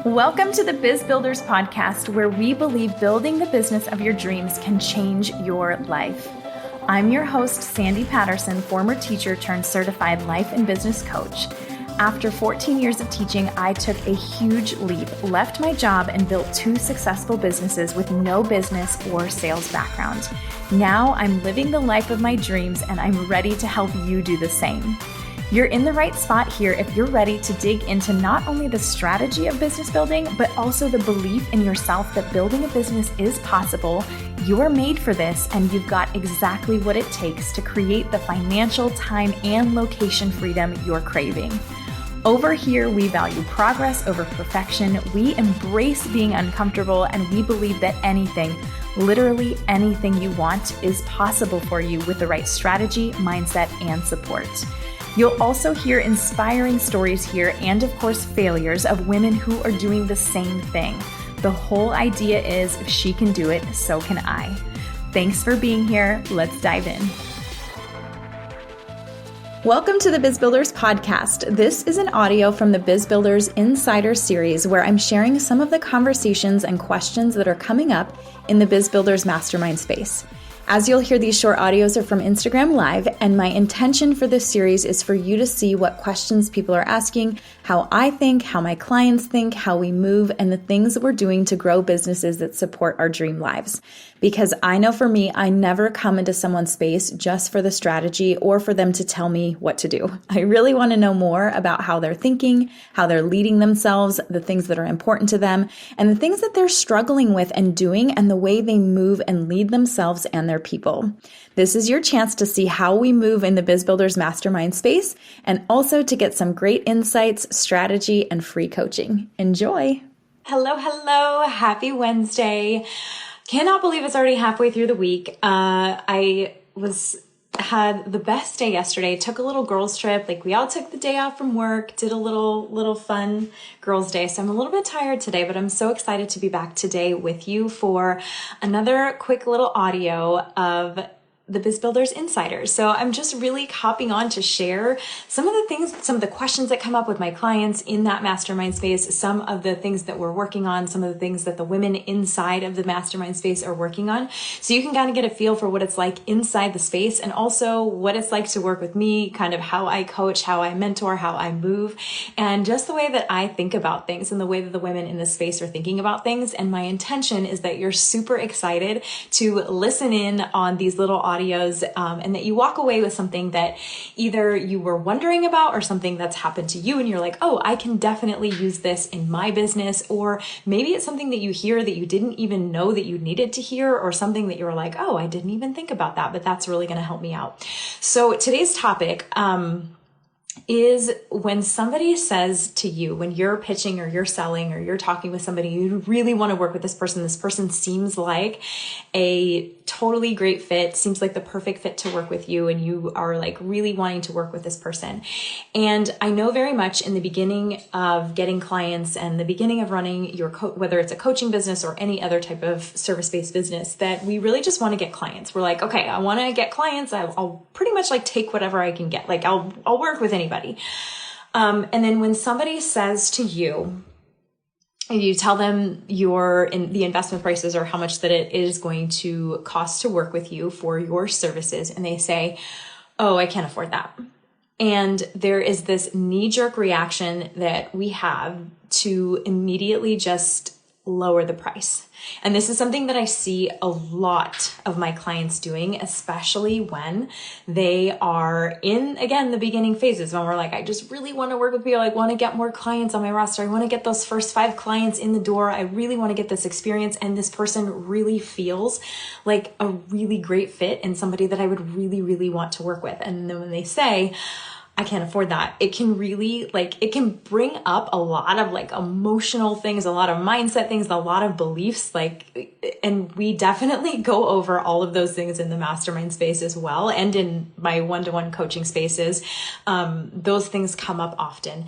Welcome to the Biz Builders podcast, where we believe building the business of your dreams can change your life. I'm your host, Sandy Patterson, former teacher turned certified life and business coach. After 14 years of teaching, I took a huge leap, left my job, and built 2 successful businesses with no business or sales background. Now I'm living the life of my dreams, and I'm ready to help you do the same. You're in the right spot here if you're ready to dig into not only the strategy of business building, but also the belief in yourself that building a business is possible. You're made for this, and you've got exactly what it takes to create the financial, time, and location freedom you're craving. Over here, we value progress over perfection. We embrace being uncomfortable, and we believe that anything, literally anything you want, is possible for you with the right strategy, mindset, and support. You'll also hear inspiring stories here and, of course, failures of women who are doing the same thing. The whole idea is if she can do it, so can I. Thanks for being here. Let's dive in. Welcome to the Biz Builders podcast. This is an audio from the Biz Builders Insiders series, where I'm sharing some of the conversations and questions that are coming up in the Biz Builders Mastermind space. As you'll hear, these short audios are from Instagram Live, and my intention for this series is for you to see what questions people are asking, how I think, how my clients think, how we move, and the things that we're doing to grow businesses that support our dream lives. Because I know for me, I never come into someone's space just for the strategy or for them to tell me what to do. I really want to know more about how they're thinking, how they're leading themselves, the things that are important to them, and the things that they're struggling with and doing, and the way they move and lead themselves and their people. This is your chance to see how we move in the Biz Builders Mastermind space, and also to get some great insights, strategy, and free coaching. Enjoy. Hello. Happy Wednesday. Cannot believe it's already halfway through the week. I had the best day yesterday. Took a little girls trip. We all took the day off from work, did a little fun girls day. So I'm a little bit tired today, but I'm so excited to be back today with you for another quick little audio of the Biz Builders Insiders. So I'm just really hopping on to share some of the questions that come up with my clients in that mastermind space, some of the things that we're working on, some of the things that the women inside of the mastermind space are working on. So you can kind of get a feel for what it's like inside the space, and also what it's like to work with me, kind of how I coach, how I mentor, how I move, and just the way that I think about things and the way that the women in this space are thinking about things. And my intention is that you're super excited to listen in on these little audios, and that you walk away with something that either you were wondering about or something that's happened to you and you're like, oh, I can definitely use this in my business. Or maybe it's something that you hear that you didn't even know that you needed to hear, or something that you were like, oh, I didn't even think about that, but that's really going to help me out. So today's topic is when somebody says to you, when you're pitching or you're selling or you're talking with somebody, you really want to work with this person seems like a totally great fit, seems like the perfect fit to work with you, and you are really wanting to work with this person. And I know very much in the beginning of getting clients and the beginning of running your whether it's a coaching business or any other type of service-based business, that we really just want to get clients. We're like, okay, I want to get clients. I'll pretty much take whatever I can get. I'll work with anybody. And then when somebody says to you, you tell them the investment prices or how much that it is going to cost to work with you for your services, and they say, oh, I can't afford that. And there is this knee-jerk reaction that we have to immediately just lower the price. And this is something that I see a lot of my clients doing, especially when they are in, again, the beginning phases, when we're like, I just really want to work with people. I want to get more clients on my roster. I want to get those first 5 clients in the door. I really want to get this experience. And this person really feels like a really great fit and somebody that I would really, really want to work with. And then when they say, I can't afford that, it can really it can bring up a lot of emotional things, a lot of mindset things, a lot of beliefs, and we definitely go over all of those things in the mastermind space as well. And in my one-to-one coaching spaces, those things come up often.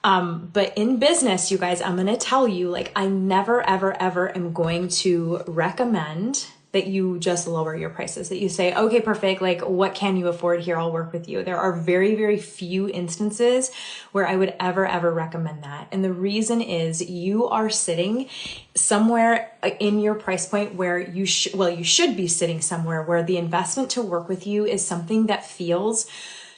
But in business, you guys, I'm going to tell you, I never, ever, ever am going to recommend that you just lower your prices, that you say, okay, perfect. Like, what can you afford here? I'll work with you. There are very, very few instances where I would ever recommend that. And the reason is you are sitting somewhere in your price point where you should be sitting somewhere where the investment to work with you is something that feels,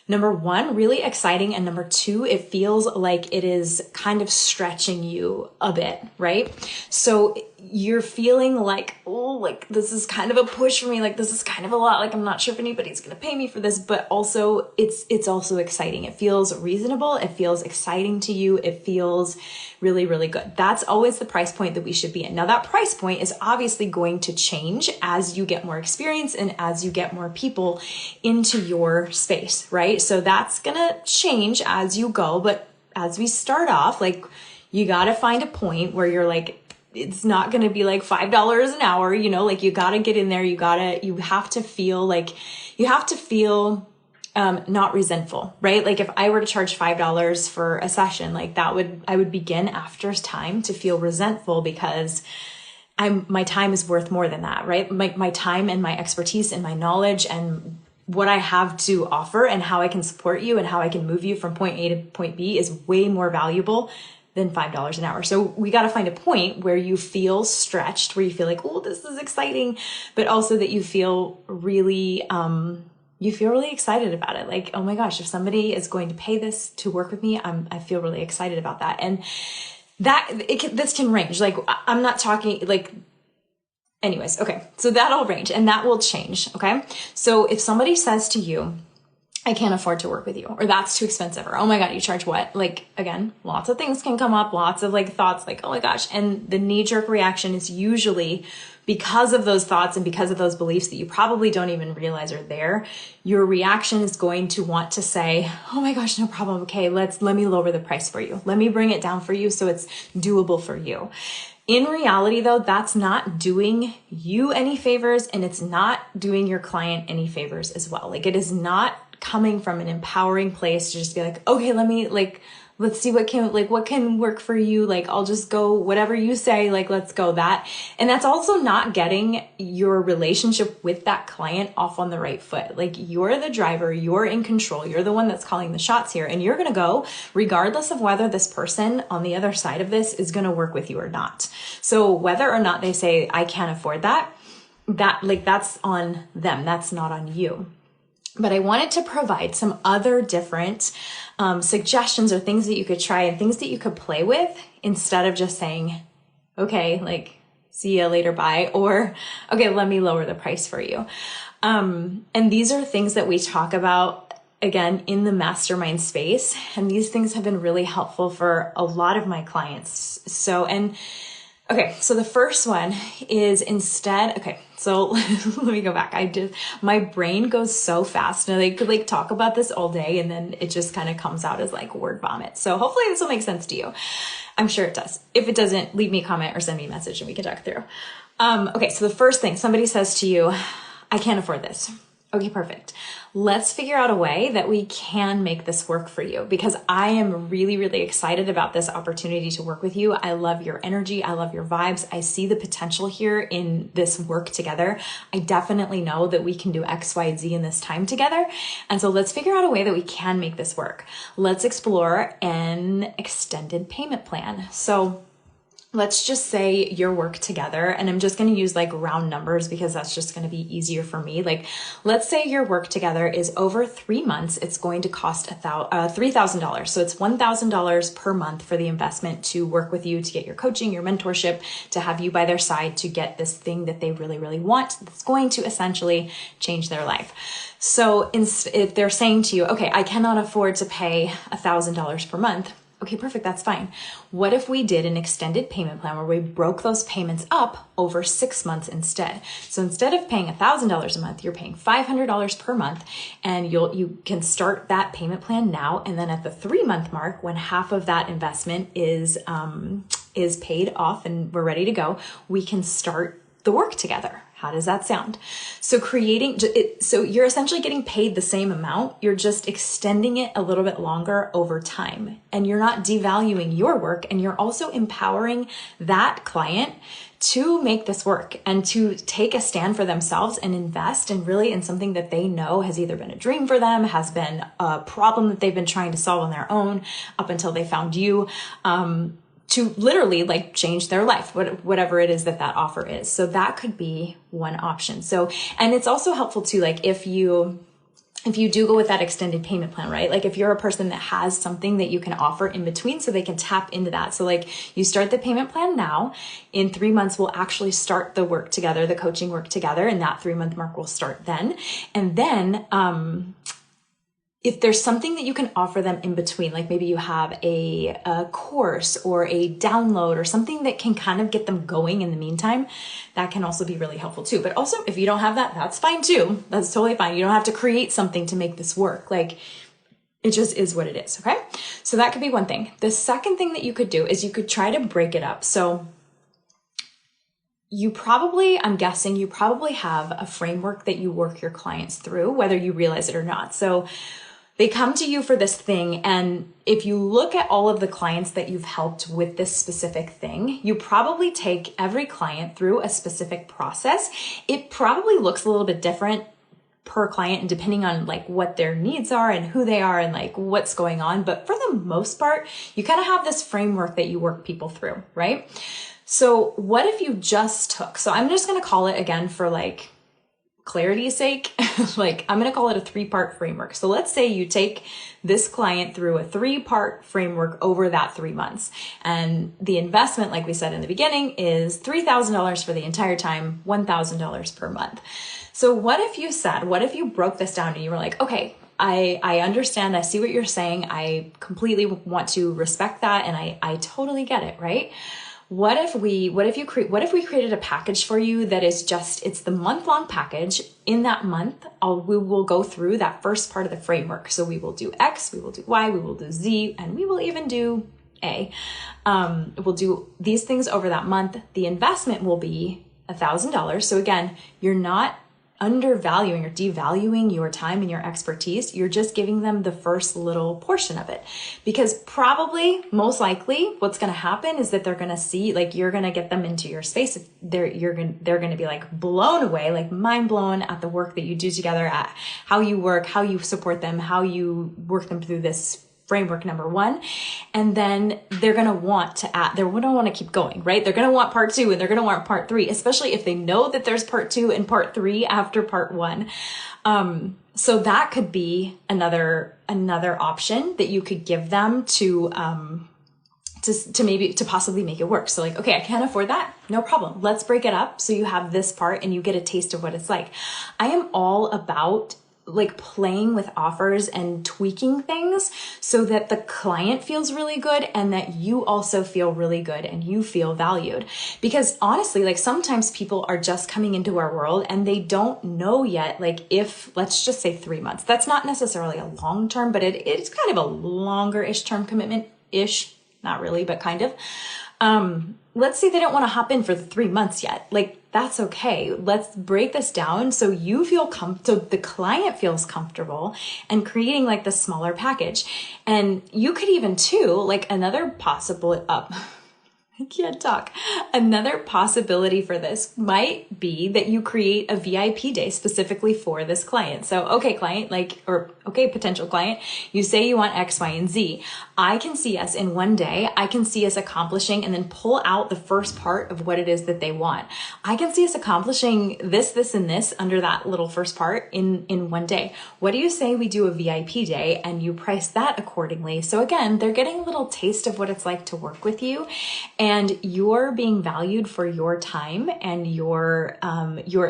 number one, really exciting. And number two, it feels like it is kind of stretching you a bit, right? So you're feeling like, oh, like this is kind of a push for me. Like this is kind of a lot. Like I'm not sure if anybody's going to pay me for this, but also it's also exciting. It feels reasonable. It feels exciting to you. It feels really, really good. That's always the price point that we should be in. Now that price point is obviously going to change as you get more experience and as you get more people into your space, right? So that's going to change as you go. But as we start off, like you got to find a point where you're like, it's not going to be like $5 an hour, you know, like you got to get in there. You have to feel not resentful, right? Like if I were to charge $5 for a session, like I would begin after time to feel resentful because my time is worth more than that, right? My time and my expertise and my knowledge and what I have to offer and how I can support you and how I can move you from point A to point B is way more valuable than $5 an hour. So we got to find a point where you feel stretched, where you feel like, oh, this is exciting, but also that you feel really excited about it. Like, oh my gosh, if somebody is going to pay this to work with me, I feel really excited about that. And this can range. Like, I'm not talking like, anyways. Okay. So that'll range and that will change. Okay. So if somebody says to you, I can't afford to work with you, or that's too expensive, or, oh my God, you charge what? Like, again, lots of things can come up, lots of like thoughts like, oh my gosh. And the knee-jerk reaction is usually because of those thoughts and because of those beliefs that you probably don't even realize are there. Your reaction is going to want to say, oh my gosh, no problem. Okay, let me lower the price for you. Let me bring it down for you so it's doable for you. In reality, though, that's not doing you any favors and it's not doing your client any favors as well. Like, it is not coming from an empowering place to just be like, okay, let's see what can work for you. Like, I'll just go whatever you say, like, let's go that. And that's also not getting your relationship with that client off on the right foot. Like, you're the driver, you're in control, you're the one that's calling the shots here. And you're going to go regardless of whether this person on the other side of this is going to work with you or not. So whether or not they say, I can't afford that's on them. That's not on you. But I wanted to provide some other different suggestions or things that you could try and things that you could play with instead of just saying, okay, like, see ya later, bye, or, okay, let me lower the price for you. And these are things that we talk about, again, in the mastermind space. And these things have been really helpful for a lot of my clients. So the first one is so let me go back. My brain goes so fast and I could talk about this all day and then it just kind of comes out as like word vomit. So hopefully this will make sense to you. I'm sure it does. If it doesn't, leave me a comment or send me a message and we can talk through. So the first thing somebody says to you, I can't afford this. Okay, perfect. Let's figure out a way that we can make this work for you because I am really, really excited about this opportunity to work with you. I love your energy. I love your vibes. I see the potential here in this work together. I definitely know that we can do X, Y, Z in this time together. And so let's figure out a way that we can make this work. Let's explore an extended payment plan. So let's just say your work together, and I'm just going to use like round numbers because that's just going to be easier for me. Like, let's say your work together is over 3 months. It's going to cost $3,000. So it's $1,000 per month for the investment to work with you, to get your coaching, your mentorship, to have you by their side, to get this thing that they really, really want. That's going to essentially change their life. So if they're saying to you, okay, I cannot afford to pay $1,000 per month. Okay, perfect. That's fine. What if we did an extended payment plan where we broke those payments up over 6 months instead? So instead of paying $1,000 a month, you're paying $500 per month, and you can start that payment plan now. And then at the 3-month mark, when half of that investment is paid off and we're ready to go, we can start the work together. How does that sound? So so you're essentially getting paid the same amount. You're just extending it a little bit longer over time, and you're not devaluing your work, and you're also empowering that client to make this work and to take a stand for themselves and invest and really in something that they know has either been a dream for them, has been a problem that they've been trying to solve on their own up until they found you, to literally like change their life, whatever it is that offer is. So that could be one option. So, and it's also helpful too, like if you do go with that extended payment plan, right? Like if you're a person that has something that you can offer in between so they can tap into that. So like you start the payment plan now, in 3 months, we'll actually start the work together, the coaching work together. And that 3-month mark will start then. And then, if there's something that you can offer them in between, like maybe you have a course or a download or something that can kind of get them going in the meantime, that can also be really helpful too. But also if you don't have that, that's fine too. That's totally fine. You don't have to create something to make this work. Like it just is what it is. Okay. So that could be one thing. The second thing that you could do is you could try to break it up. So I'm guessing you probably have a framework that you work your clients through, whether you realize it or not. So they come to you for this thing. And if you look at all of the clients that you've helped with this specific thing, you probably take every client through a specific process. It probably looks a little bit different per client and depending on like what their needs are and who they are and like what's going on. But for the most part, you kind of have this framework that you work people through, right? So what if you just took, so I'm just going to call it again for like clarity's sake, like I'm going to call it a 3-part framework. So let's say you take this client through a 3-part framework over that 3 months. And the investment, like we said in the beginning, is $3,000 for the entire time, $1,000 per month. So what if you broke this down and you were like, okay, I understand. I see what you're saying. I completely want to respect that. And I totally get it. Right. What if we created a package for you that is it's the month-long package. In that month, we will go through that first part of the framework. So we will do X, we will do Y, we will do Z, and we will even do A. We'll do these things over that month. The investment will be $1,000. So again, you're not undervaluing or devaluing your time and your expertise. You're just giving them the first little portion of it, because probably most likely what's going to happen is that they're going to see, like, you're going to get them into your space. They're going to be like blown away, like mind blown at the work that you do together, at how you work, how you support them, how you work them through this framework, number 1. And then they're going to want to add, they're going to want to keep going, right? They're going to want part 2 and they're going to want part 3, especially if they know that there's part 2 and part 3 after part 1. So that could be another option that you could give them to possibly make it work. So like, okay, I can't afford that. No problem. Let's break it up. So you have this part and you get a taste of what it's like. I am all about like playing with offers and tweaking things so that the client feels really good and that you also feel really good and you feel valued. Because honestly, like sometimes people are just coming into our world and they don't know yet, like if, let's just say 3 months, that's not necessarily a long term, but it's kind of a longer-ish term commitment-ish, not really, but kind of. Let's say they don't want to hop in for the 3 months yet. Like, that's okay. Let's break this down so you feel so the client feels comfortable, and creating like the smaller package. And you could even too, like another possible I can't talk. Another possibility for this might be that you create a VIP day specifically for this client. So, okay, client, potential client, you say you want X, Y, and Z. I can see us in one day. I can see us accomplishing and then pull out the first part of what it is that they want. I can see us accomplishing this, and this under that little first part in one day. What do you say we do a VIP day and you price that accordingly? So again, they're getting a little taste of what it's like to work with you. And you're being valued for your time and your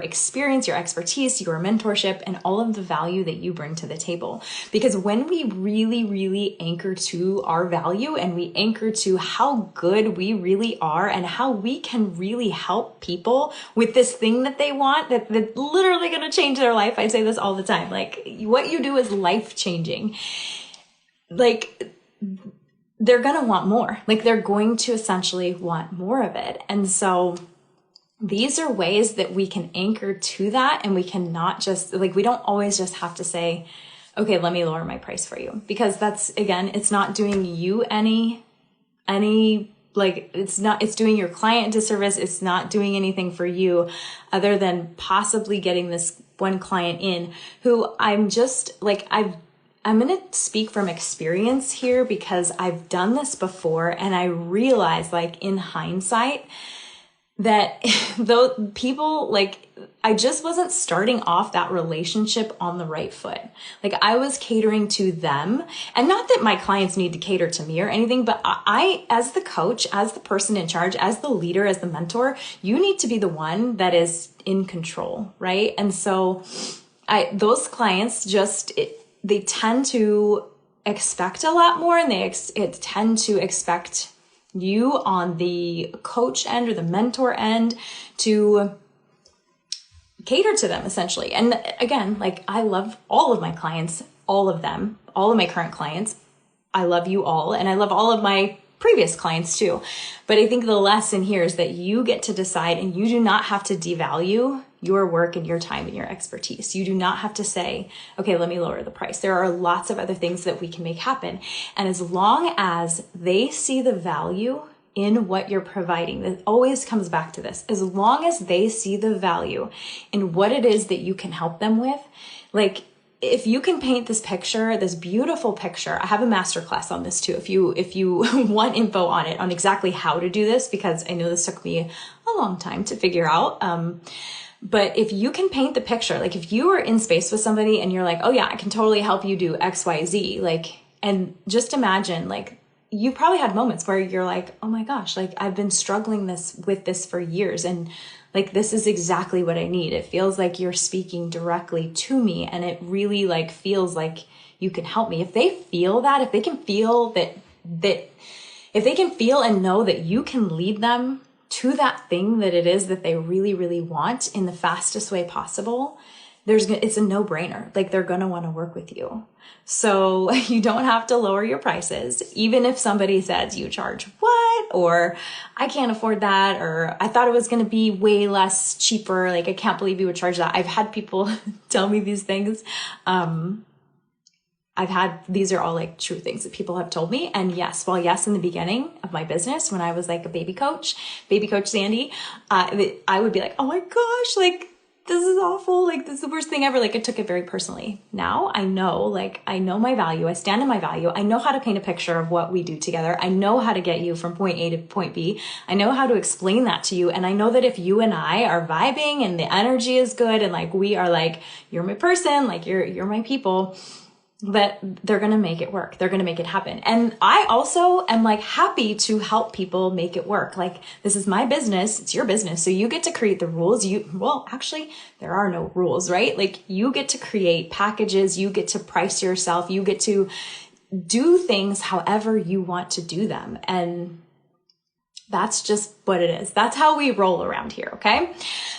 experience, your expertise, your mentorship, and all of the value that you bring to the table. Because when we really, really anchor to our value and we anchor to how good we really are and how we can really help people with this thing that they want, that's literally going to change their life. I say this all the time. Like, what you do is life-changing. Like, they're going to want more. Like, they're going to essentially want more of it. And so these are ways that we can anchor to that, and we cannot just, like, we don't always just have to say, okay, let me lower my price for you, because that's, again, it's not doing you any, like, it's doing your client a disservice. It's not doing anything for you other than possibly getting this one client in who I'm just like, I'm going to speak from experience here, because I've done this before, and I realized, like, in hindsight, that though people, like, I just wasn't starting off that relationship on the right foot. Like, I was catering to them, and not that my clients need to cater to me or anything, but I, as the coach, as the person in charge, as the leader, as the mentor, you need to be the one that is in control, right? And so those clients just, they tend to expect a lot more, and they tend to expect you on the coach end or the mentor end to cater to them, essentially. And again, like, I love all of my clients, all of them, all of my current clients. I love you all, and I love all of my previous clients too. But I think the lesson here is that you get to decide, and you do not have to devalue your work and your time and your expertise. You do not have to say, okay, let me lower the price. There are lots of other things that we can make happen. And as long as they see the value in what you're providing, it always comes back to this. As long as they see the value in what it is that you can help them with, like, if you can paint this picture, this beautiful picture, I have a masterclass on this too. If you want info on it, on exactly how to do this, because I know this took me a long time to figure out. But if you can paint the picture, like, if you are in space with somebody and you're like, oh yeah, I can totally help you do X, Y, Z, like, and just imagine, like, you probably had moments where you're like, oh my gosh, like, I've been struggling with this for years, and like, this is exactly what I need. It feels like you're speaking directly to me, and it really, like, feels like you can help me. If they feel that, if they can feel if they can feel and know that you can lead them to that thing that it is that they really, really want in the fastest way possible, it's a no-brainer. Like, they're going to want to work with you. So you don't have to lower your prices. Even if somebody says you charge what, or I can't afford that, or I thought it was going to be way less cheaper. Like, I can't believe you would charge that. I've had people tell me these things. These are all, like, true things that people have told me. And yes, in the beginning of my business, when I was like a baby coach Sandy, I would be like, oh my gosh, like, this is awful. Like, this is the worst thing ever. Like, I took it very personally. Now I know my value. I stand in my value. I know how to paint a picture of what we do together. I know how to get you from point A to point B. I know how to explain that to you. And I know that if you and I are vibing and the energy is good, and like, we are like, you're my person, like, you're my people, that they're going to make it work. They're going to make it happen. And I also am, like, happy to help people make it work. Like, this is my business. It's your business. So you get to create the rules. Actually, there are no rules, right? Like, you get to create packages. You get to price yourself. You get to do things however you want to do them. And that's just what it is. That's how we roll around here. Okay.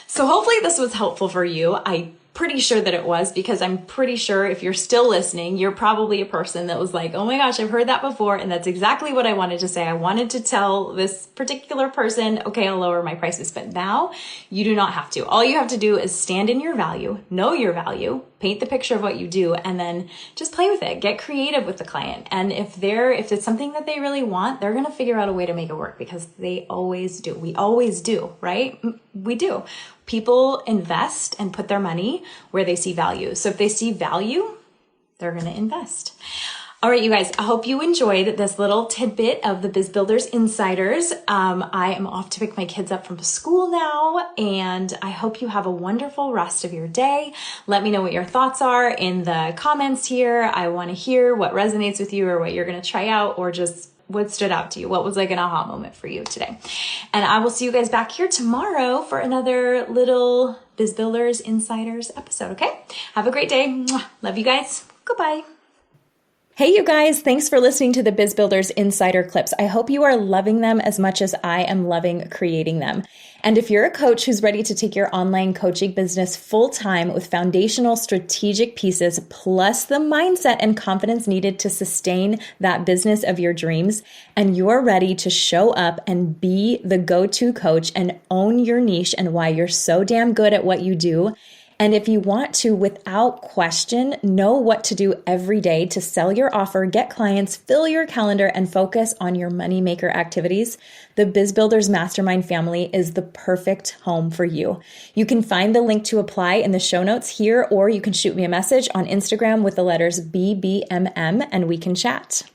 So hopefully this was helpful for you. I'm pretty sure that it was, because I'm pretty sure if you're still listening, you're probably a person that was like, oh my gosh, I've heard that before. And that's exactly what I wanted to say. I wanted to tell this particular person, okay, I'll lower my prices, but now you do not have to. All you have to do is stand in your value, know your value, paint the picture of what you do, and then just play with it. Get creative with the client. And if it's something that they really want, they're going to figure out a way to make it work, because they always do. We always do, right? We do. People invest and put their money where they see value. So if they see value, they're going to invest. All right, you guys, I hope you enjoyed this little tidbit of the Biz Builders Insiders. I am off to pick my kids up from school now, and I hope you have a wonderful rest of your day. Let me know what your thoughts are in the comments here. I want to hear what resonates with you, or what you're going to try out, or just what stood out to you. What was like an aha moment for you today? And I will see you guys back here tomorrow for another little Biz Builders Insiders episode, okay? Have a great day. Love you guys. Goodbye. Hey, you guys, thanks for listening to the Biz Builders Insider Clips. I hope you are loving them as much as I am loving creating them. And if you're a coach who's ready to take your online coaching business full-time with foundational strategic pieces, plus the mindset and confidence needed to sustain that business of your dreams, and you're ready to show up and be the go-to coach and own your niche and why you're so damn good at what you do, and if you want to, without question, know what to do every day to sell your offer, get clients, fill your calendar, and focus on your moneymaker activities, the Biz Builders Mastermind family is the perfect home for you. You can find the link to apply in the show notes here, or you can shoot me a message on Instagram with the letters BBMM and we can chat.